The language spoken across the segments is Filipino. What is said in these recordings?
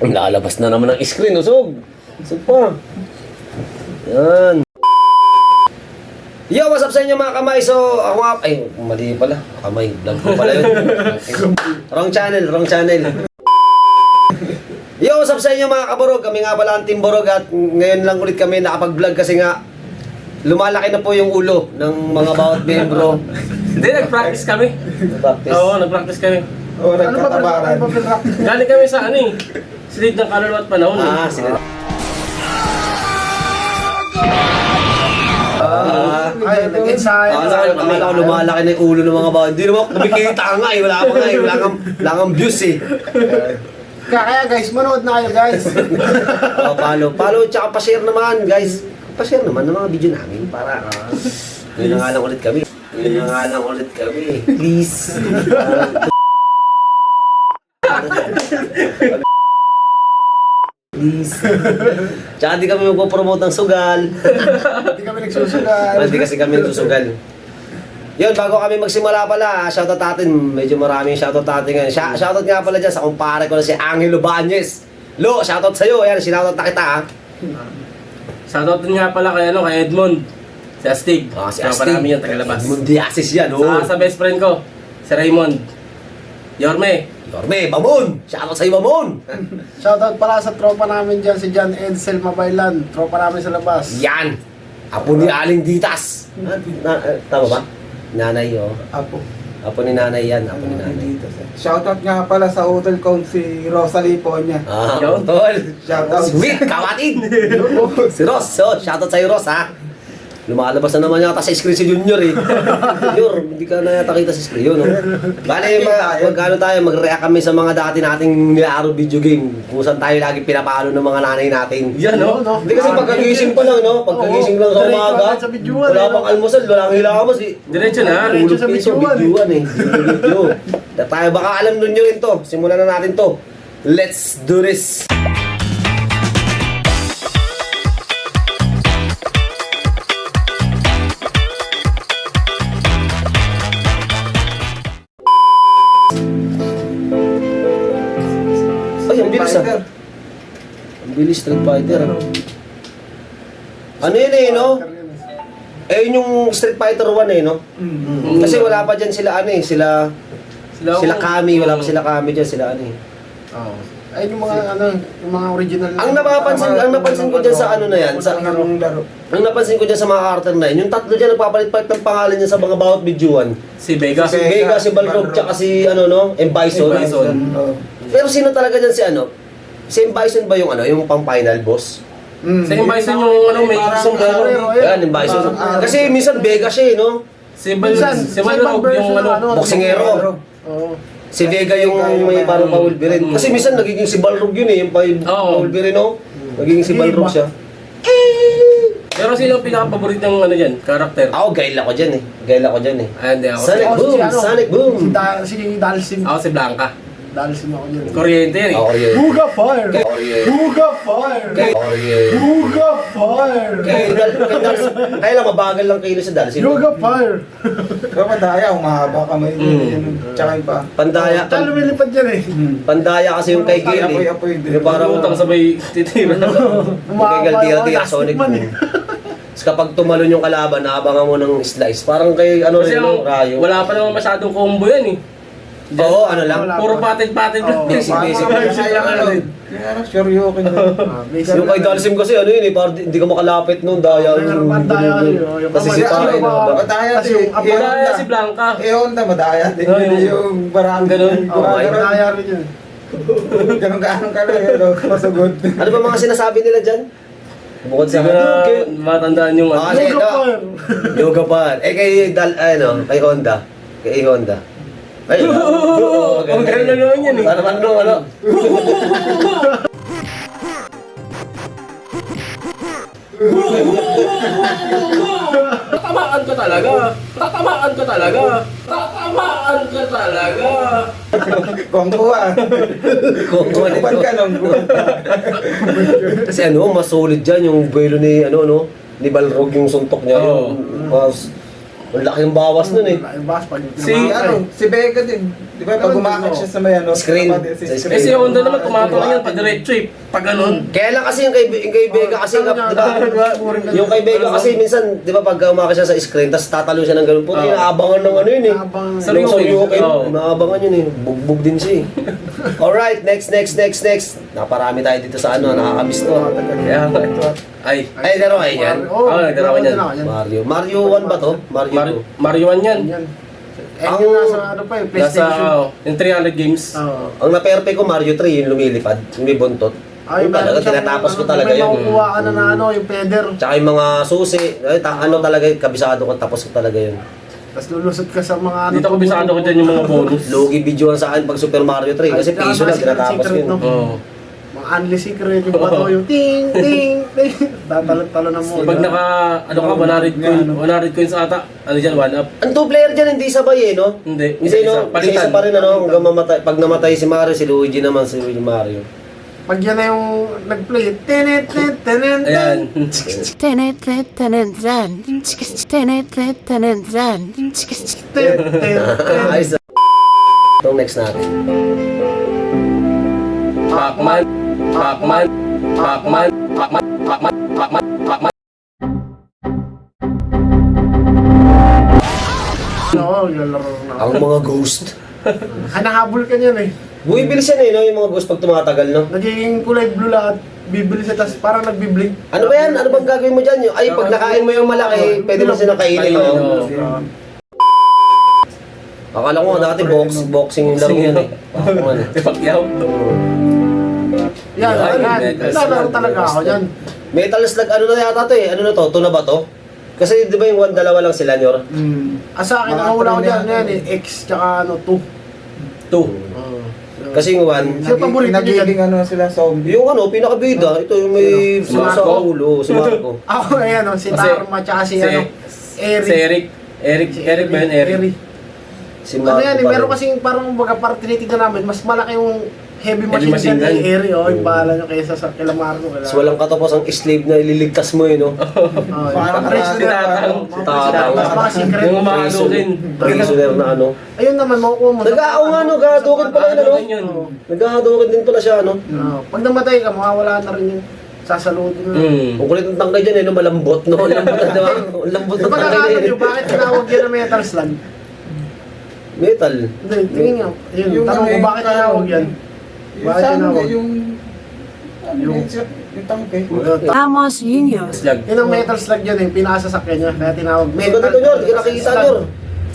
Lalabas na naman ang screen, usog. Usog pa. Yan. Yo, what's up sa inyo mga kamay? So, ako nga, ay, mali pala. Kamay, vlog ko pala yun. Wrong channel, wrong channel. Yo, what's up sa inyo mga kaborog? Kami nga pala ang Team Borog at ngayon lang ulit kami nakapag-vlog kasi nga lumalaki na po yung ulo ng mga bawat membro. Hindi, nag-practice kami. Practice. Oo, nag-practice kami. Oo, nagkatabaran. Galing kami sa ano eh. Silid ng kaluluwa at panahon eh. Ah, sila. Ay, nag-ensayo. Akala ko lumalaki na yung ulo ng mga bawat. Hindi naman kumikita nga eh. Wala pa nga eh. Wala kang views eh. Kaya guys, manood na kayo guys. Oh, follow, tsaka pa-share naman, guys. Pa-share naman ng mga video namin para yun na nga lang ulit kami. Please. Please. Tsaka di kami magpo-promote ng sugal. Hindi kami nagsusugal. Hindi kasi kami nagsusugal. Yun, bago kami magsimula pala, shoutout natin. Medyo maraming shoutout natin ngayon. Shoutout nga pala dyan sa kumpare ko na si Angelo Bañez. Lo, shoutout sa'yo. Ayan, sinoutout na kita ha. Shoutout din nga pala kay, kay Edmond. Si Astig. Si Tropa Astig. namin yan, tagalabas. Edmond Diasis yan, oh. Sa best friend ko, si Raymond. Yorme. Yorme, Bamon! Shoutout sa'yo, Bamon! Shoutout pala sa tropa namin dyan, si John Edsel Mabaylan. Tropa namin sa labas. Yan! Apo ni Aling Ditas. Tama ba? Nanay, oh. Apo ni nanay yan, apo ni nanay. Shoutout nga pala sa hotel kong si Rosalie Ponya. Ah, Yun. tol. Shoutout. Sweet, kapatid! Si Ross, oh. Shoutout sa'yo, Ross, ha? Lumalabas na naman yata sa screen si Junior, eh. Junior, hindi ka na yata kita sa screen, yun, oh. Bale, magkano tayo, mag-react kami sa mga dati nating nilaro video game. Kung saan tayo lagi pinapalo ng mga nanay natin. Yan, no? Hindi kasi pagkagising pa lang, no? Pagkagising lang sa Oo, umaga, diretso agad sa videoan, wala eh, no? pang almusal, walang hilamos, eh. Diretso na. Diretso sa videoan, eh. Video. Tayo baka alam nun nyo rin to. Simulan na natin to. Let's do this! Ay, ang bilis ah. Ang bilis, Street Fighter. Ano yun eh, no? Eh, yun yung Street Fighter 1 eh, no? Kasi wala pa dyan sila, ano eh, sila Kami, wala pa sila Kami dyan, sila ano eh. Oo. Ay, yung mga yung mga original na. Ang napapansin ko dyan sa ano na yan, ang napansin ko dyan sa mga karakter na yan, yung tatlo dyan nagpapalit-palit ng pangalan niya sa mga bawat videoan. Si Vega. Si Vega, si Balrog, tsaka si ano no, M. Bison. Pero sino talaga dyan si ano? Si M. Bison ba yung ano, yung pang-final boss? Si Bison yung may sombrero. Yan, M. Bison. Kasi minsan Vega siya eh, no? Si Balrog yung boksingero. Oo. Si Vega yung may parang pa-Wolverine. Kasi minsan nagiging si Balrog yun eh, yung pa-Wolverine, no? Nagiging si Balrog siya. Pero sino ang pinaka-paborito ng ano dyan? Karakter? Ako, gail ako dyan eh. Gail ako dyan eh. Ah, hindi ako. Sonic Boom! Sonic Boom! Si Dalsim. Ako si Blanca. Dalsim ako dyan. Kuryente yan eh. Ako rin. Buga Fire! Buga Fire! Buga Fire! Kaya lang, mabagal lang kayo sa Dalsin. Buga Fire! Pero madaya, umahaba kamay. Tsaka yung pa. Pandaya. Talo lumilipad yan eh. Pandaya kasi yung kay Gail eh. Apoy-apoy din. Yung parang Utang sabay titira. yung kay Gail tira-tira Sonic Boom. Tapos kapag tumalon yung kalaban, naabangan mo ng slice. Parang kay ano Kasi rin, no? Rayo. wala pa naman masyadong combo yan eh. Oo, ano lang. Puro patin-patin lang. Basic. Sure you okay na. Yung kay Dalsim kasi ano yun eh, parang hindi ka makalapit nun, daya. Daya yun. Kasi si Tae, no? Madaya Tas din. yung apo Kaya si Blanca. Honda, madaya din. Yung barang Ganun. Daya rin yun. Ganun ka na yun. Masugod. Ano ba mga sinasabi nila dyan? Bukod sa Hindi ko na matandaan yung Ah, ano. sige, Buga ito. Fire! Yoga pa. Eh kay Honda. Kay Honda. Ay, Ang gano'n na naman yan eh. Para man nung ano. Tatamaan ka talaga. Tatamaan ka talaga. Tatamaan ka talaga. Kongko ah. Kukuha Kupan ka nung Kasi ano, mas solid dyan yung buwelo ni ano, no? ni Balrog yung suntok niya. Oo. Ang laki yung bawas nun eh. Ay, bas, pag Si Vega din. Di ba pag umakit siya sa may ano? Screen. Si Sa Eh si Honda naman tumatawag yan pag diretso eh. Pag ganun. Kaya lang kasi yung kay Vega kasi, di ba? Yung kay Vega kasi minsan, di ba pag umakit siya sa screen, tapos tatalo siya ng ganun po, inaabangan ng ano yun eh. Naabangan. Yung sa UK, Oo. inaabangan yun eh. Bugbog din siya eh. Alright, next. Naparami tayo dito sa ano, nakakamiss to. Kaya ay. Ay, laro kayo yan. Oo, nagdala ko yan. Mario 1 ba to? Mario 2. Mario 1 yan. Yan. Eh, yung nasa ano pa yung Nasa PlayStation. yung 300 games. Oo. Ang na-perfect ko, Mario 3, yung lumilipad, yung may buntot. Ay, Yung talaga, tinatapos ko talaga May yun. makukuha ka na ano, yung feather. Tsaka yung mga susi, ano talaga, kabisado ko, tapos ko talaga yun. Tapos lulusot ka sa mga ano. Dito ko bisado ko dyan yung mga bonus. Logi videoan sa akin pag Super Mario 3, kasi Ay, tsaka piso lang, secret, tinatapos secret, yun. no? Oo. Mga unli secret, yung bato, yung ting, ting, ting. Tatalon-talon na mo. Pag naka, ano ka, 100 coins ata, ano dyan, 1 up. Ang two player dyan, hindi sabay eh, no? Hindi, Hindi, isa-isa. no? Isa pa rin, ano, hanggang mamatay. Pag namatay si Mario, si Luigi naman, si Luigi Mario. Pag yan na yung nag-play, tenet, tenet, tenet, Ayan. tenet, tenet, tenet. Ayos na. Itong next natin. Pac-Man, Pac-Man, Pac-Man, Pac-Man, Pac-Man, Pac-Man, Pac-Man. Oo, lalaro na. Ang mga ghost. Ay, nahabol ka niyan eh. Bumibilis yan eh, no? Yung mga ghost pag tumatagal, no? Nagiging kulay blue lahat. Bibili siya, tapos parang nagbiblink. Ano ba yan? Ano bang gagawin mo dyan? Ay, pag nakain mo yung malaki, pwede mo siya nakainin, no? Oo. Akala ko nga dati boxing lang yan eh. Ako nga eh. Pacquiao. Yan, Yan, yan. metal Lalaro slug, talaga ako yan. Metal slug, ano na yata to eh? Ano na to? Ito na ba to? Kasi di ba yung 1, 2 lang sila, Nyor? Sa akin, Mga ang wala ko trend dyan, yan. yan eh, X tsaka ano, 2. 2. Kasi yung 1, Sino paborito niyo Nagiging ano sila zombie. yung ano, pinakabida, ito yung may Si sa Marco. ulo, si Marco. Ako, ayan o, si Kasi- Tarma tsaka si ano, Si Eric. Eric ba yun? Eric. Si Ano Marco yan eh, pa meron rin. kasing parang baga parang tinitignan namin, mas malaki yung heavy Heavy machine machine gun ni gun. Eric, oh, yung bahala nyo kaysa sa kila Marco. So walang katapos ang slave na ililigtas mo eh, no? Yung Si Tatang. mga Tatang. mga secret. Yung umaano din. Prisoner na ano. Ayun naman, makukuha mo. Nag-aaw nga, no? Gahadukid pala yun, ano? Ano yun? Nag-gahadukid din pala siya, ano? Pag namatay ka, mawawala na rin yung sasaludin mo. Hmm. Ang kulit ng tangkay dyan, eh, no? Malambot, no? Lambot na, diba? Lambot ng Kapag tangkay nakakano na nyo, bakit tinawag yan na metal slug? Metal. Hindi, tingin nyo. Yun, Yung tanong ko, ano, bakit tinawag yan? Yung Bakit sa ano, tinawag? yung... Yung- Yung tangke. Amos Junior. Slug. Yun ang metal slug yan eh, pinakasasakyan niya, kaya tinawag May iba dito, Nyor. Di ka nakikita, Nyor.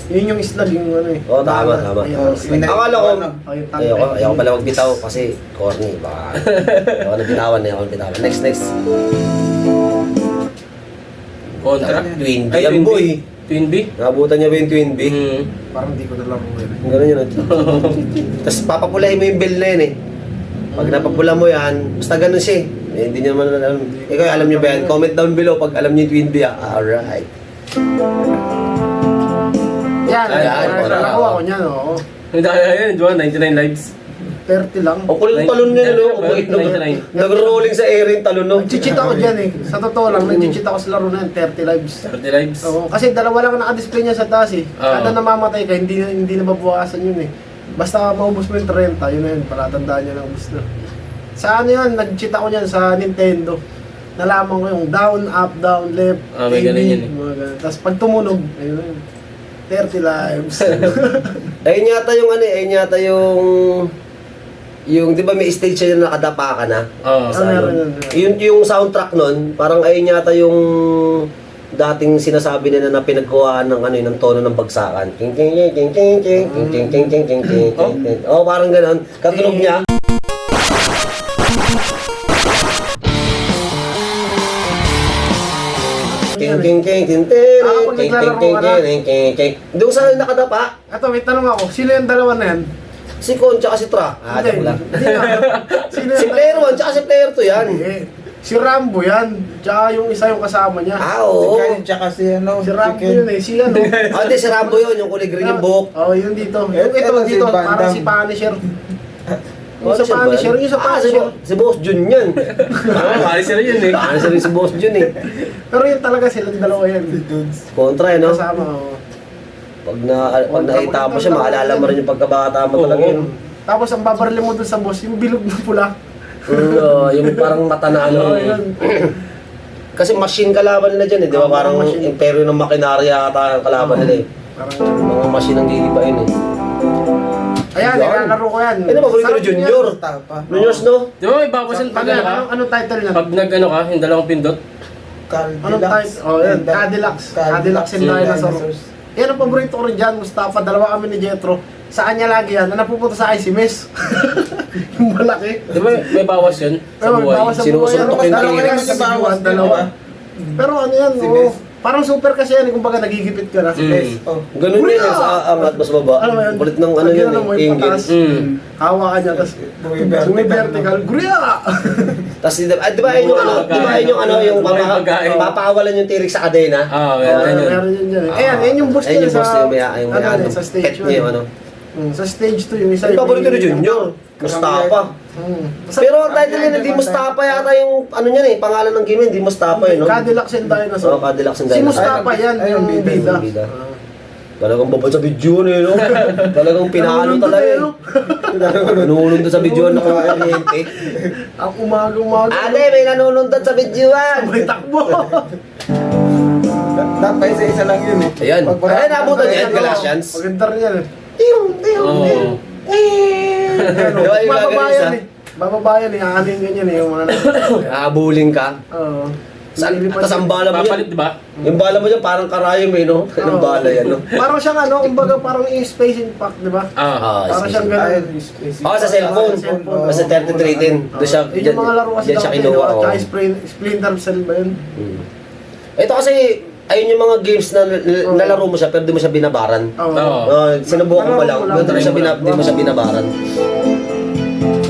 Yun yung slug, yung ano eh. Oo, tama. Metal slug. Akala ko, Oh, yung ayoko pala magbitaw kasi corny. Baka, ayoko na bitawan. Next. Contra. Twin B Ay, yan, boy. Twin B? Nabutan niya ba yung Twin B? Hmm. Parang hindi ko nalaro yun. Ang gano'n yun. Tapos papapulahin mo yung bell na yun eh. Pag napapula mo yan, basta ganun siya eh. Hindi niya naman alam. Ikaw, alam niyo ba yan? Comment down below pag alam niyo yung Twin B ah. Alright. Yan, Ayan, nakuha ko niyan, oo. Hindi kaya yan, di ba? 99 lives. 30 lang. Ang kulit ng talon niya, no? Ang kulit 99. nag-rolling sa air yung talon, no? Nag-cheat ako dyan eh. Sa totoo lang, nag-cheat ako sa laro na yan, 30 lives. 30 lives. Oo, kasi dalawa lang naka-display niya sa taas eh. Kada namamatay ka, hindi nababawasan yun eh. Basta maubos mo yung 30, yun na yun, palatandaan niya lang gusto. Sa ano yun, nag-cheat ako niyan sa Nintendo. Nalaman ko yung down, up, down, left, May ganun yun eh. mga ganun. Tapos pag tumunog, ayun na yun. 30 lives. Ayun yata yung, di ba may stage siya na nakadapa ka na? Oo. Sa meron ano? yun. Yung soundtrack nun, parang ayun yata yung dating sinasabi nila na pinagkuhaan ng ano yun, ng tono ng bagsakan. King king king king king king king king king king king king king. Oh, parang gano'n. Katunog niya. King king king king Pag king king naglalaro king ka na. king king king. Doon sa nakadapa, Ito, may tanong ako, sino yung dalawa na yan? si Con tsaka si Tra. Ah, joke lang. Hindi na. Sino Si player 1 tsaka si player 2 yan. Eh, si Rambo yan. Tsaka yung isa yung kasama niya. Ah, Si oo. Kyle, tsaka si ano, Si Rambo Ken. yun eh. Si ano. Ah, hindi, si Rambo yun, yung kulay green yung buhok. Oo, yun dito. Eh, Yung ito eto si dito, Van parang Damme. si Punisher. Yung sa Punisher ba Punisher, yan? yung sa Ah, Punisher. si Boss Jun yan. Maalis na yun eh. Punisher rin si Boss Jun eh. Pero yun talaga silang dalawa yan. Kontra eh, no? Kasama, oo. Pag nakita mo siya, maalala mo rin yung pagkabata mo talaga yun. Tapos ang babarili mo dun sa boss, yung bilog na pula. Yung parang mata na ano. Oo, yun. Kasi machine kalaban nila dyan eh, di ba? Oo, Parang machine. imperyo ng makinarya ata ang kalaban nila eh. Parang, Mga machine ang lilibain eh. ayan, Yan. nilalaro ko yan. Eh, ano, paborito Sarap ni Junior? yan. Tapa. Juniors, no? Di ba may babasan pag ano ka? Anong title niya? Pag nag-ano ka, yung dalawang pindot? Anong title? Oh, yan. Cadillacs. Cadillacs and Dinosaurs. Yan ang paborito ko rin dyan, Mustafa. Dalawa kami ni Jetro. Saan niya lagi yan? Napupunta sa IC Mess. Yung malaki. Di ba may bawas yun sa Pero buhay? bawas sa buhay. Sinusuntok yung Dalawa tingin. yan sa bawas, dalawa. Pero ano yan, Si oh, Mess. parang super kasi yan, kumbaga nagigipit ka na. Oh. Ganun yun, yung sa angat mas baba. Ano ba yan? Kulit ng ano Lagyan yun na mo eh, yung angle. pataas. Hawakan niya, tapos vertical. Gurya! Tapos di ba yun yung ano, di ba yun yung ano, yung papawalan yung tirik sa kadena? Ah, ganyan yun. Meron yun dyan. Ayan, yan yung boss Ayun niya yung boss sa, niya, yung may ano, sa stage pet niya yung ano. Sa stage 2, yung isa. Yung paborito ni Junior, Mustafa. Pero ang title niya, hindi Mustafa yata yung ano niyan eh, pangalan ng game hindi Mustafa eh, no? Cadillacs and Dinosaurs. Oo, Cadillacs and Si Dinosaurs. Mustafa yan, Ay, yung yung bida. bida. Talagang babad sa video eh, no? Talagang pinalo talaga eh. Nanunundot sa video na kuryente. Ang umaga-umaga. Ate, may nanunundot sa videoan! May takbo. Dapat isa-isa lang yun eh. Ayan. Ay, nabutan niya, Galatians. Maganda rin yan eh. Tiyong, tiyong, Oo. tiyong. Di ba yung gagawin Bababayan isa? eh. Bababayan eh. Aanin ganyan eh. Yung mga Abuling ka. Oo. Saan? Lilipad Tapos ang yun. bala mo Papalit, yan. di ba? Yung bala mo dyan parang karayom eh, no? Anong Oo. bala yan, no? Parang siyang ano, kumbaga parang yung space impact, di ba? Ah. Parang siyang Ay, ganun. Sa cellphone. cellphone. Sa 3310. Doon siya, Yung mga laro kasi dyan siya dapat kinuha. eh, oh. tsaka Splinter Cell ba yun? Ito kasi, ayun yung mga games na nalaro mo siya pero di mo siya binabaran. Oo. Sinubukan mo lang, Nalaro mo lang. di mo siya binabaran.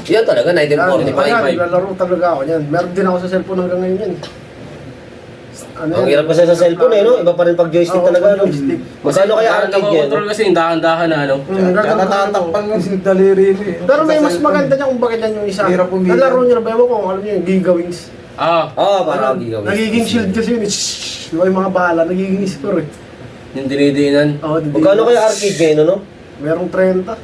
Yan talaga, 1945. Ayan, nalaro talaga ako yan. Meron din ako sa cellphone hanggang ngayon yan. Ano Ang yan? hirap kasi sa cellphone eh, no? Iba pa rin pag joystick Oo, talaga, no? joystick. Masano kaya arcade yan? Nakakontrol kasi yung dahan-dahan na ano. Tsaka natatakpan mo yung daliri mo eh. Pero may Sa mas cellphone. maganda niya kung bakit yan yung isa. Hirap pumili. Nalaro niyo na ba? Ewan ko, alam niyo yung Giga Wings. Parang gigawin. Nagiging shield kasi yun. Shhh! Di ba yung mga bala, nagiging score eh. Yung dinidiinan. Oo, Magkano kaya arcade ngayon, no? Merong 30.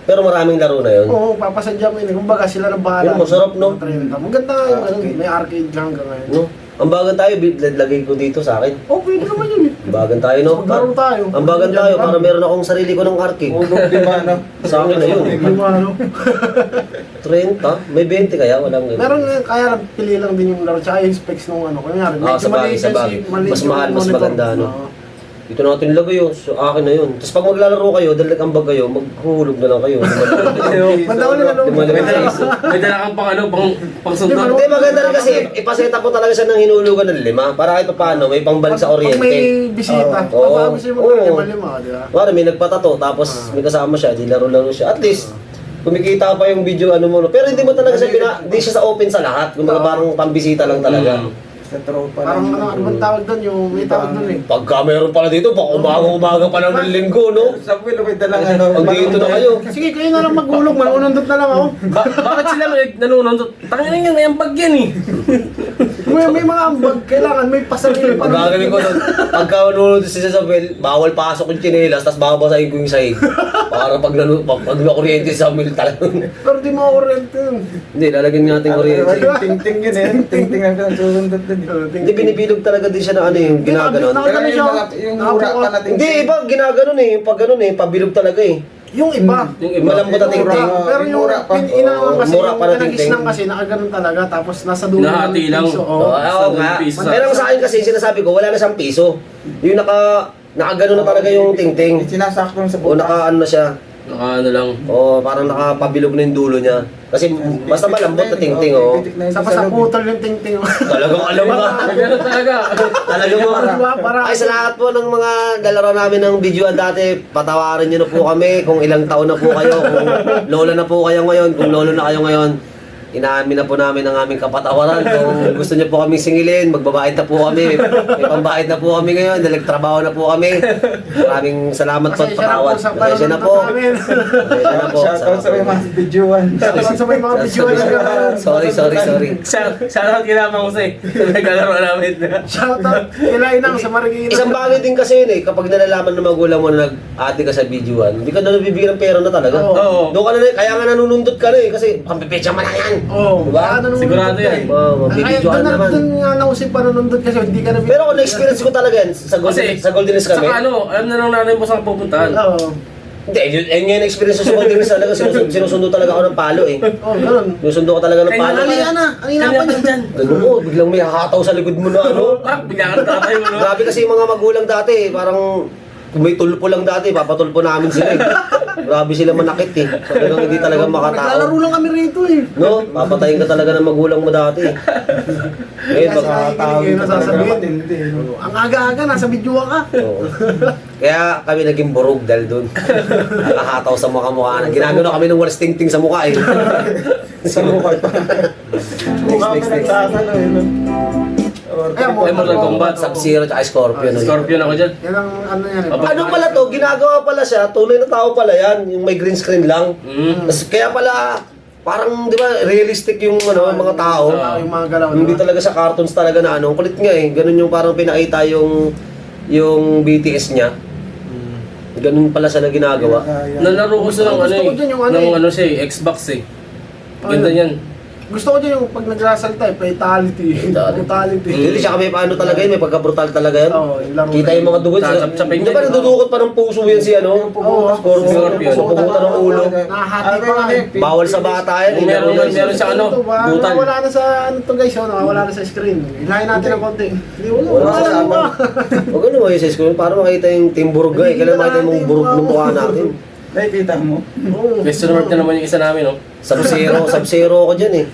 Pero maraming laro na yun. Oo, papasadya mo yun. Kumbaga sila ng bahala. Yun, masarap, no? 30. Maganda nga yung ano, may arcade ka hanggang ngayon. No? Ang bagan tayo, lagay ko dito sa akin. Oh, pwede naman yun eh. Bagan tayo, no? Maglaro tayo. Ang bagan tayo, para meron akong sarili ko ng arcade. Ulog di ba, no? Sa akin na yun. Lima, ano? 30? May 20 kaya? Walang ganun. Meron nga, kaya lang, pili lang din yung laro. Tsaka yung specs nung ano. Kunyari, Ah, sa bagay, maliit sa yan bagay. maliit Mas yung mahal, mas monitor. maganda, ano? Oo. Dito natin lagay yun. So, akin na yun. Tapos pag maglalaro kayo, dahil nag-ambag kayo, maghuhulog na lang kayo. Banda ko nila laro. Di mo naman May dala kang pang ano, pang sundot. Hindi, maganda rin kasi ipaseta po talaga siya ng hinulugan ng 5 para kahit paano may pangbalik sa Pag may oriente. bisita, Oo. pag gusto mo Oo. lima-lima, di ba? Para may nagpatato, tapos may kasama siya, di laro-laro siya. At least, kumikita pa yung video ano mo. No? Pero hindi mo talaga siya, hindi siya sa open sa lahat. Kumbaga parang pambisita lang talaga. Sa tropa Parang lang. ano bang tawag doon? Yung may tawag doon eh. Pagka meron pala dito, baka umaga pa lang ng linggo, no? Sa Will, may dalang ano. Pag dito na kayo. Sige, kayo na lang magulong, manunundot na lang ako. Bakit sila nanunod? Tangin yan, yung bag yan eh. May mga ambag, kailangan may pasarili pa. Ang gagawin ko nun, pagka nunod si Samuel, bawal pasok yung chinelas, tapos babasahin ko yung sahig. Para pag nakuryente si Samuel talagang. Pero di mo oriente yun. Hindi, lalagyan natin kuryente. Ting-ting yun eh. Ting-ting lang ka susundot din. Hindi, binibilog talaga din siya na ano yung ginaganon. Pero yung mura pa natin. Hindi, iba ginaganon eh, yung pag ganon eh, pabilog talaga eh. Yung iba. Yung iba. Malambot at tingting. Pero yung Mura pa. inawan kasi, Mura yung pa na pinag-is tingting. lang kasi, nakaganon talaga, tapos nasa dulo Nahati lang. piso. Oo, Oo. oo nga. piso. Pero ang sa akin kasi, sinasabi ko, wala na siyang piso. Yung nakaganon na talaga yung tingting. Sinasakto sa O naka-ano na siya. Ano lang. O parang nakapabilog na yung dulo niya. Kasi basta malambot na tingting, oh. Sa pasaputol yung tingting. Talagang alam ka. Ganun talaga. Talagang Diba? Para Ay, sa lahat po ng mga lalaro namin ng videoan dati, patawarin nyo na po kami kung ilang taon na po kayo, kung lola na po kayo ngayon, kung lolo na kayo ngayon. Inaamin na po namin ang aming kapatawaran. Kung gusto niyo po kaming singilin, magbabayad na po kami. May pambayad na po kami ngayon. Nagtrabaho na po kami. Maraming salamat po at patawad. Pasensya na po. Pasensya na po. Shoutout sa may mga videoan. Shoutout sa may mga videoan. Sorry. Shoutout kila Mang Jose. Naglalaro namin. Shoutout kila Inang sa Marikina. Isang bagay din kasi yun kapag nalalaman ng magulang mo na nag-ate ka sa videoan, hindi ka na nabibigyan ng pera na talaga. Oo. Doon ka na, kaya nga nanunundot ka na kasi pampipecha mo lang yan. Oo. Diba? Sigurado yan. Mabibidyoan naman. Doon nga nausip pa nunundot kasi hindi ka na... Pero kung na-experience ko talaga yan, sa Goldenest kami. Saka alam na ng nanay mo saan pupuntahan. Oo. Hindi, yun nga yung experience sa Goldenest talaga. Sinusundo talaga ako ng palo eh. Oo, ganun. Sinusundo ko talaga ng Kaya palo. Halika na, ang inapan niya. dyan. Ganun ko, biglang may hataw sa likod mo na ano. Bigla ka tatay mo, no? Grabe kasi yung mga magulang dati, parang kung may tulpo lang dati, papatulpo namin sila eh. Grabe sila manakit eh. So, talagang hindi talaga makatao. Naglalaro lang kami rito eh. No? Papatayin ka talaga ng magulang mo dati. Eh, Kasi pag... nakikinig ka sasabihin. Matindi. Ang aga-aga, nasa video ka. Oo. Kaya kami naging burog dahil doon. Nakahataw sa mukha na. Ginagano kami ng walis ting-ting sa mukha eh. Sa mukha pa. Mukha pa nagsasalo eh. no? Mortal Kombat. Sub-Zero at Scorpion. Scorpion ako dyan. Yan ang ano yan eh. Aba. Ano pala to? Ginagawa pala siya. Tunay na tao pala yan. Yung may green screen lang. Kaya pala, parang di ba realistic yung ano, mga tao. Yung mga galaw. Hindi talaga sa cartoons talaga na ano. Ang kulit nga eh. Ganun yung parang pinakita yung BTS niya. Ganun pala siya na ginagawa. Nalaro ko sa ng Gusto ano ko eh. dyan yung ano Ng eh. ano siya eh, Xbox eh. Ganda Ayun. niyan. Gusto ko dyan yung pag nagsasalita eh, fatality. Brutality. Hindi siya kami paano talaga yun. May pagka-brutal talaga yan. Oo, yung laro. Kita yung mga dugo. Sasapsapin Hindi yan, ba no? nadudukot pa ng puso yan si ano? Oo, Scorpion. Pupunta ng ulo. Nakahati pa nga eh. Bawal sa bata yan. Kung meron siya ano, butal. Wala na sa ano to guys, oh, wala na sa screen. Ilahin natin ng konti. Hindi, Wala wala sa na sabang. ba? Huwag ano mo sa school para makita yung team burog eh. Kailan makita yung burog ng mukha natin. Nakikita mo? Oo. Question mark na naman yung isa namin, no? Sub-zero ako dyan eh.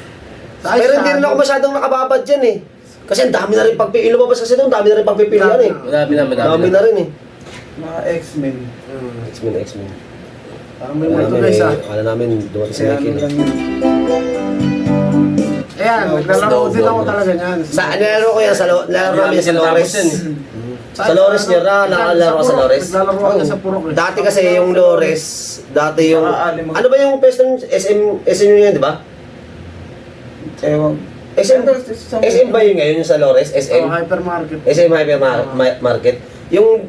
Pero hindi rin ako masyadong nakababad dyan eh. Kasi ang dami na rin pagpipilian. Lumabas kasi doon, dami na rin pagpipilian eh. Madami Dami na rin eh. Mga X-Men. X-Men. Parang may mga to guys ah. Akala namin dumating si Kaya ano Michael. lang yun. Ayan, naglalaro din ako talaga niyan. Sa nalaro ko yan, nalaro namin sa Lores. eh. Sa Lores niya na, nakalaro ka sa Lores. Naglalaro ako dyan sa Purok eh. Dati kasi yung Lores, dati yung... Ano ba yung pwesto ng SM yun yan, di ba? Ewan. SM ba yun ngayon yung sa Lores? SM? Oh, hypermarket. SM Hypermarket. Yung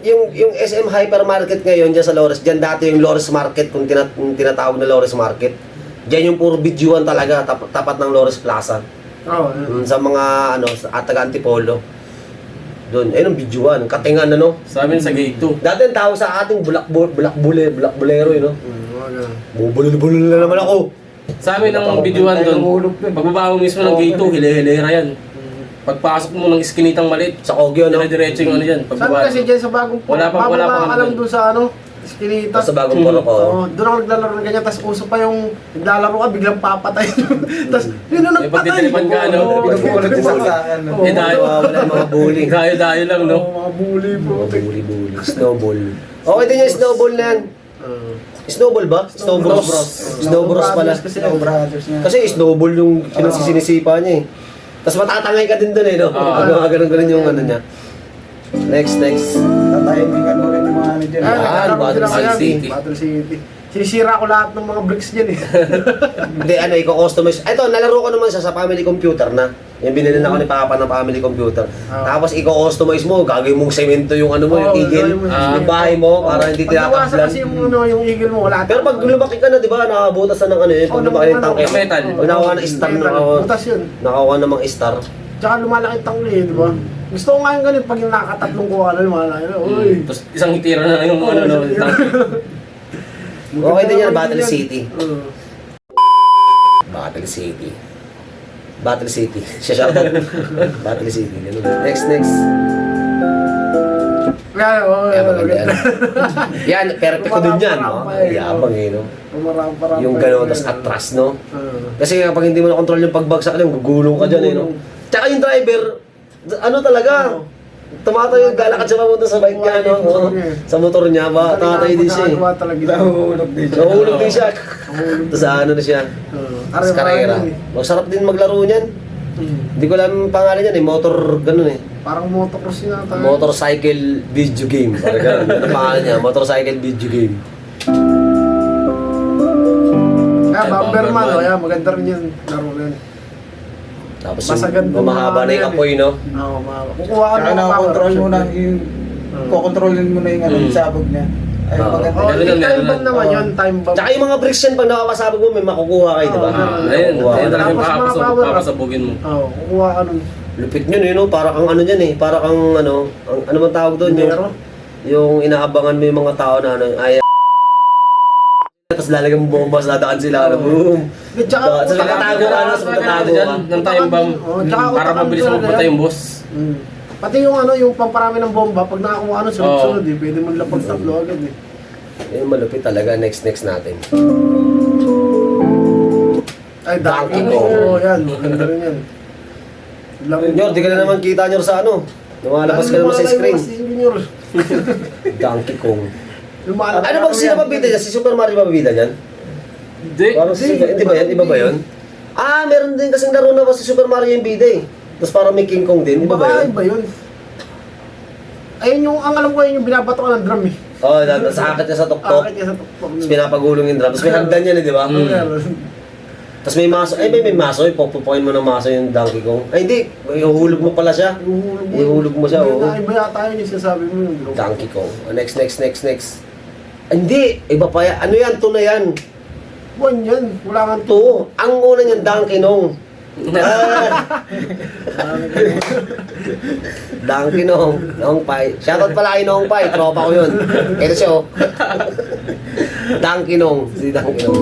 SM Hypermarket ngayon dyan sa Lores, dyan dati yung Lores Market kung tinatawag na Lores Market. Dyan yung puro bidyuan talaga, tapat ng Lores Plaza. Oo, yun. Sa mga ano, at taga Antipolo. Doon, ayun ang bidyuan, katingan ano. Sa amin sa gate 2. Dati ang tawag sa ating bulakbulero, yun no? Mga ganun. Bubulil-bulil na naman ako. Sa amin ang videoan doon, pagbaba mo mismo ng gate 2, hile-hilera yan. Pagpasok mo ng iskinitang maliit, Sa Kogyo, no? dire-diretso yung ano dyan, Sabi pagbaba. kasi dyan sa bagong Wala pa bababa ka lang doon. doon sa ano, Eskinita. Sa bagong porok ko. Oo, doon ako naglalaro ng ganyan, tapos uso pa yung naglalaro ka, biglang papatay. Tapos, yun ang May nagpatay. pagtitiripan ka, no? Oo, Pinupulot yung salsakan. no? Oo. Eh dahil, Wala yung mga bully. dayo-dayo lang, no? Oo, mga bully po. Mga bully. Snowball. Okay din yung snowball na yan. Snowball ba? Snowbros. Snowbros pala. Snow Brothers nga. Kasi snowball yung sinisipa niya eh. Tapos matatangay ka din doon eh, no? Ganun yung ano niya. Next. Tatahimikan mo rin yung mga ano dyan. Ah, naglalaro Battle din ako yan. City. Battle City. Sinisira ko lahat ng mga bricks dyan eh. Hindi, ano, i-customize. Ito, nalaro ko naman siya sa family computer na. Yung binili na ako ni Papa ng family computer. Tapos i-customize mo, gagawin mong semento yung ano mo, yung Oo, eagle. gagawin mo yung Yung bahay mo, para hindi Pag nawasa tinatablan. kasi yung eagle mo, wala. Pero pag lumaki ka na, di ba, nakabutas na ng ano yun, pag lumaki yung tangke. Metal. Pag nakakuha ng star, Butas yun. nakakuha namang star. Tsaka lumalaki yung tangli eh, di ba? Gusto ko nga yung ganun, pag yung nakatatlong kuha na lumalaki. Uy. Tapos isang hitira na lang yung ano, no? Okay din yan, Battle City. Oo. Battle City. Battle City. Siya shoutout. Battle City. Ganun. Next. Kaya, oo, Yan, maganda yan. maganda. Yan, perfect ko din yan. No? Yabang eh, no? Marami-marami. Yung gano'n, tapos atras, no? Kasi kapag hindi mo na control yung pagbagsak lang, gugulong ka dyan, eh, no? Tsaka yung driver, ano talaga, Tumatay yung galakad siya papunta sa bike niya, no? Oo. Sa motor niya, ba? Tatay din siya eh. Pagkakagawa talaga. Nahulog din siya. Nahulog din siya. Tapos ano na siya. Tapos karera. Masarap din maglaro niyan. Hindi ko alam ang pangalan niyan eh. Motor, ganun eh. Parang motocross yun ata. Motorcycle video game. Parang ganun. Ano ang pangalan niya? Motorcycle video game. Kaya Bomberman, o yan, maganda rin yun. Laro rin. Tapos Masaganda yung mahaba na yung yan apoy, no? Oo, kukuha ka Kaya ng nakakontrol mo na syempre. yung... Kokontrolin mo na yung ano, yung sabog niya. Ay, Oo. maganda. Oh, Meron time na, bomb meron na. naman yun, time bomb. Tsaka yung mga bricks yan, pag nakapasabog mo, may makukuha kayo, di ba? Oo, Ayun, Makukuha ayun ka. talaga yung Tapos mga power up. papasabugin mo. Oo, kukuha ka nun. Lupit nyo, no? Para kang ano dyan eh. Para kang ano, ano man tawag doon? Dinero? Yung inaabangan mo yung mga tao na ano, ay tapos lalagyan mo bomba, dadaan sila, ano, boom. Tsaka Sa pagkatago ka, ano, sa pagkatago ka. Ng time bomb. Oo, tsaka Para utakan mabilis talaga mapunta yan. yung boss. Pati yung ano, yung pamparami ng bomba, pag nakakuha ka nun, sunod-sunod eh. Pwede mo lapag tatlo agad eh. Yung malupit talaga, next natin. Ay, Donkey daki Kong. Oo, yan. Maganda rin yan. Nyor, di ka na naman kita nyor sa ano. Lumalabas ka naman sa screen. Junior. Donkey Kong. Lumalabas Ano bang sino mabida dyan? Si Super Mario mabida dyan? Hindi. Parang si, hindi ba yan? Iba ba yun? Ah, meron din kasing laro na ba si Super Mario yung bida eh. Tapos parang may King Kong din, iba ba yun? Iba yun. Ayun yung, ang alam ko yun yung binabato ka ng drum eh. Oo, sa akit niya sa tuktok. Akit niya sa tuktok. Tapos pinapagulong yung drum. Tapos may hagdan yan eh, di ba? Tapos may maso, may maso, ipopupokin mo ng maso yung Donkey Kong. Ay hindi, ihuhulog mo pala siya. Ihulog mo siya, oo. Iba yata yun yung sinasabi mo yung drum. Donkey Kong. Oh, next. Ay, hindi, iba pa yan. Ano yan? Ito na yan. Buwan yan. Wala nga Ito. Ang una niyan, Donkey Nong. Donkey Nong. Nong Pai. Shoutout pala kay Nong Pai. Tropa ko yun. Ito siya, oh. Donkey Nong. Si Donkey Nong.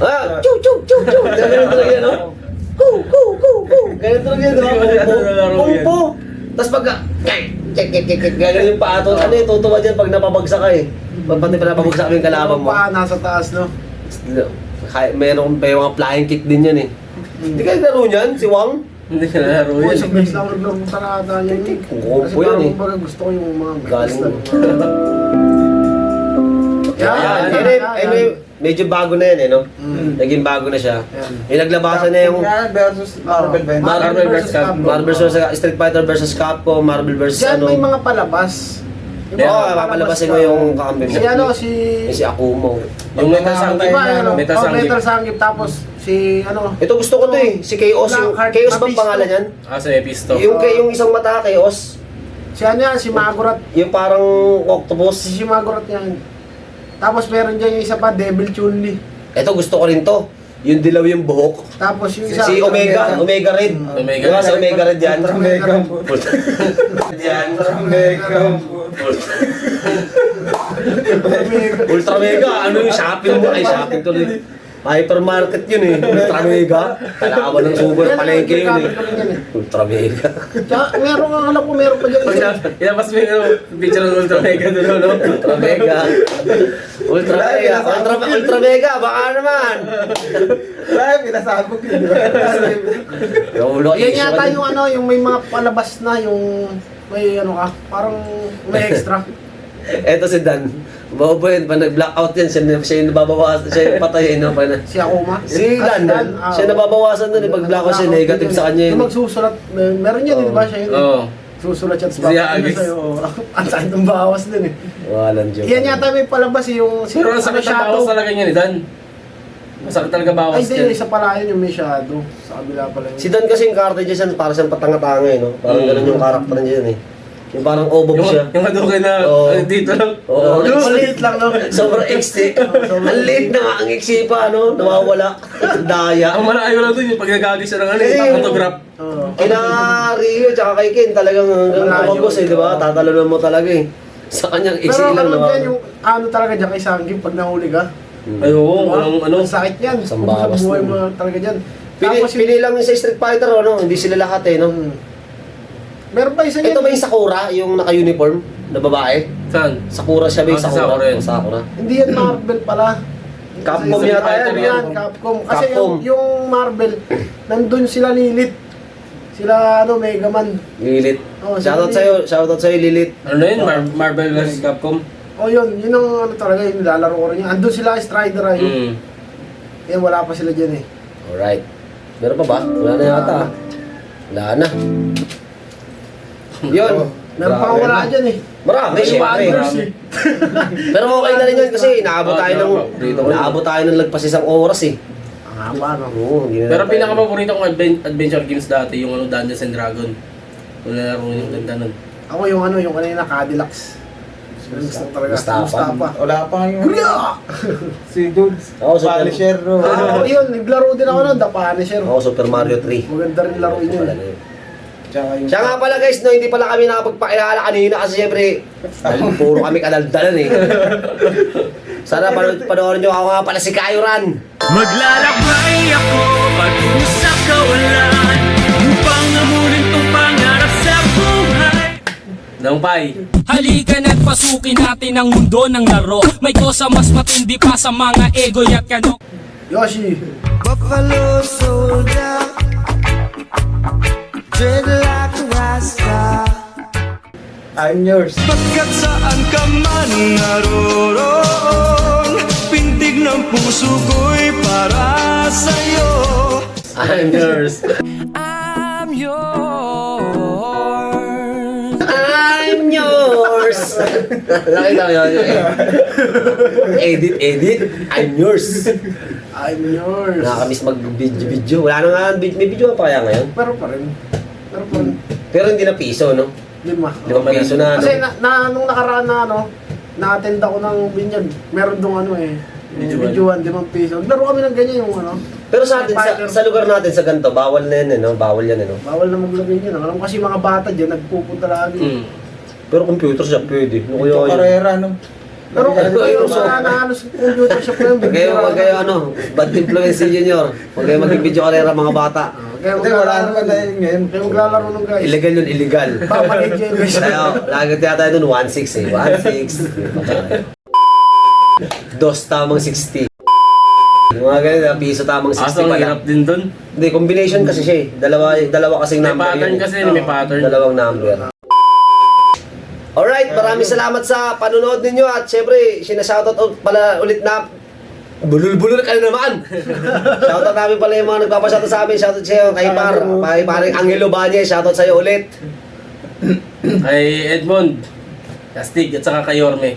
Ah, chu. Ganun talaga yan, oh. Ganun talaga yan, diba? Pumpo. Tapos pag, gano'n yung paato. Ano yung tutuwa dyan pag napabagsak ka eh. Pag pati pa napabagsak mo yung kalaban mo. Pa, nasa taas, no? Meron pa yung mga flying kick din yan eh. Hindi kayo laro niyan, si Wang? Hindi ka nalaro Oo, yun. isang beses lang ako naglaro ng tarata niya yun. Kung Kasi po yun parang eh. kumbaga gusto ko yung mga Galing beses lang. Medyo bago na yan eh, no? Naging bago na siya. Yung naglabasan na yung versus Marvel ba yun? Marvel vs. Capcom. Marvel vs. Street Fighter vs. Capcom, Marvel vs. Diyan ano. may mga palabas. Oo, papalabasin mo yung kakampi mo. Si ano, si... Si Akumo. Yung Metal Sanggip. Diba, ano? Metal Oh, Sanggip. Metal Sanggip. Tapos si ano... Ito gusto ko to eh. Si Chaos. Yung Blackheart, Chaos bang Mephisto. pangalan yan? Sa Episto. Yung isang mata, Chaos. Si ano yan, si Magorat. Yung parang octopus. Si Magorat yan. Tapos meron dyan yung isa pa, Devil Chun-Li. Ito gusto ko rin to. Yung dilaw yung buhok. Tapos yung isa... Si Omega Red. Omega. Diba si Omega Red yan? Ultra Mega. Yan. Ultra Mega. Ultra Mega, ano yung shopping mo? Ay, shopping tuloy. Hypermarket yun eh. Ultra Mega. Kalaban ng super palengke yun eh. Ultra Mega. Tsaka meron nga, alam ko meron pa dyan isa. Ilabas mo yung picture ng Ultra Mega doon, no? Ultra Mega. Ultra Mega. Ultra Mega, baka naman. Wala, pinasabog yun. Yung ulo, Yan yata yung ano, yung may mga palabas na yung... May ano ka, parang may extra. Eto si Dan. Bobo yun, pag nag-blackout yan, siya yung nababawasan, siya yung patayin, no? Si Akuma. Si Dan, ah, siya nababawasan nun eh, pag blackout siya, negative sa kanya yun. Yung magsusulat, meron yan, di ba siya yun? Oo. Susulat siya, Si Agis. Ang sakit ng bawas din eh. Walang joke. Yan yata may palabas eh, yung... Pero ang sakit ng bawas talaga niya ni Dan. Masakit talaga Ay, bawas hindi, yan. isa pala yun yung may shadow. Sa kabila pala yun. Si Dan kasi yung karakter niya siya, parang siyang patanga-tanga eh, no? Parang ganun yung karakter niya yun eh. Yung parang obog siya. Yung hadouken na Oo. dito lang. Oo. Maliit lang, no? Sobrang iksi. Ang liit na nga ang iksi pa, no? Nawawala. Daya. Ang malayo lang doon yung pag nagagis siya ng ano, Kasi yung yung- photograph. Oo. Kina Rio, tsaka kay Ken, talagang hanggang Malayo. kapagos eh, di ba? Tatalunan mo talaga eh. Sa kanyang iksi Pero lang ano naman. dyan yung ano talaga dyan kay Sanggip pag nahuli ka? Ay, oo, walang ano. Ang sakit yan. Isang Kung sa bawas buhay nun. mo talaga dyan. Pili, Tapos pili lang yung sa Street Fighter, no? Hindi sila lahat eh, no? meron pa isa Ito yan. ba yung Sakura, yung naka-uniform na babae? Saan? Sakura siya ba yung Ah, si Sakura? Sakura yun. Oh, Sakura. Hindi yan Marvel pala. Capcom Sa- yata Capcom yan. yan, Capcom. Kasi Capcom. yung Marvel, nandun sila Lilith. Sila Mega Man. Lilit. Oh, Shoutout sa'yo, Lilit. Ano na yun? Marvel vs. Capcom? Oh, yun ang ano talaga, yung nilalaro ko rin yun. Andun sila, Strider ay. Mm. Eh, wala pa sila dyan eh. Alright. Meron pa ba? Wala na yata. Wala na. Yun. Meron pa wala dyan eh. Marami, May syempre. Wonders eh. Pero okay na rin yun kasi naabot tayo ng lagpas isang oras eh. Ang haba, no? Oo, hindi na Pero tayo- pinaka-paborito kong adventure games dati, yung Dungeons and Dragon. Kung nalaro yung ganda nun. Ako yung kanina, Cadillacs. Gusto ko talaga. Mustafa. Wala pa ngayon. Kuya! Si Dudes. Ako, Super- Punisher. Yun, naglaro din ako nun, The Punisher. Ako, Super Mario 3. Maganda rin laro yun. Tsaka yung... Siya nga pala guys, no, hindi pala kami nakapagpakilala kanina kasi siyempre, puro kami kadaldalan eh. Sana panoorin nyo, ako nga pala si Kayo Ran. Maglalakbay ako patungo sa kawalan upang amunin tong pangarap sa buhay. Dampay. Halika na't pasukin natin ang mundo ng laro. May kosa mas matindi pa sa mga ego at kanok. Yoshi! Buffalo soldier, dreadlock rasta. I'm yours. Pagkat saan ka man naroon, pintig ng puso ko'y para sa'yo. I'm yours. I'm yours. I'm yours! Nakita ko yun. Edit. I'm yours. I'm yours! Nakakamiss mag-video. Wala na nga, may video pa kaya ngayon. Pero pa rin. Pero hindi na piso, no? 5. 5 piso na, no? Kasi nung nakaraan na na-attend ako ng binyag, meron dong videoan, 5 piso. Naglaro kami ng ganyan yung Pero sa atin, sa lugar natin, sa ganito, bawal na yan, no? Bawal yan, no? bawal na maglagay niyan. Alam ko kasi mga bata dyan, nagpupunta lagi. Mm. Pero computer shop pwede. Ano kaya Ito, yun? karera, no? Pero kung kayo so- na sa computer shop na yun, Huwag kayo, bad influence si Junior. Huwag kayo mag-video karera mga bata. Kaya Hindi, wala naman na yun ngayon. Kaya maglalaro ng guys. Illegal yun, illegal. Papalit yun guys. Tayo, lagi tayo dun, 1.6 eh. 1.6. Dos tamang 60. Yung mga ganun, piso tamang 60 Asang pala. hirap din dun. Hindi, combination kasi siya eh. Dalawa kasing May number pattern yun. kasi, may pattern. Dalawang number. Alright, maraming salamat sa panonood ninyo at syempre, sinashoutout pala ulit na bulul-bulul ka na naman. Shoutout namin pala yung mga nagpapashoutout sa amin. Shoutout sa'yo kay paring Angelo Banye. Shoutout sa'yo ulit. Kay Edmond, Castig, at saka kay Yorme.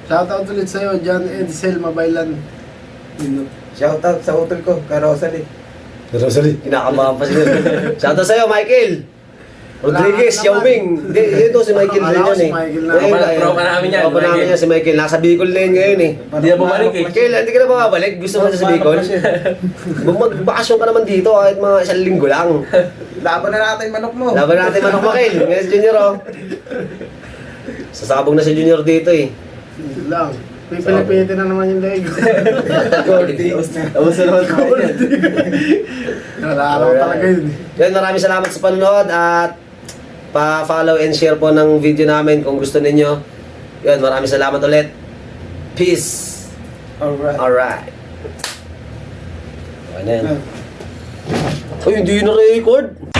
Shoutout ulit sa'yo, John Edsel Mabaylan. Shoutout sa utol ko, kay Rosalie. Rosalie, kinakabahan pa siya. Shoutout sa'yo, Michael. Rodriguez, Wala ka Yao naman. Ming. Hindi, ito si Michael Akala rin ko yun si eh. Michael na. Tropa namin yan, Tropa namin Michael. yan, si Michael. Nasa Bicol Lane ngayon eh. Hindi na bumalik eh. Michael, hindi ka na babalik? Gusto mo na sa Bicol? Magbakasyon ka naman dito kahit mga 1 linggo lang. Laban na natin manok mo. Laban natin manok Michael. Ngayon si Junior oh. Sasabog na si Junior dito eh. Yun lang. Pipilipiti na naman yung leg. Tapos na naman tayo yan. Nalala ko talaga yun. Yan, maraming salamat sa panonood at pa-follow and share po ng video namin kung gusto ninyo. Yan, maraming salamat ulit. Peace. Alright. Alright. Okay na yan. Uy, hindi yun na-record.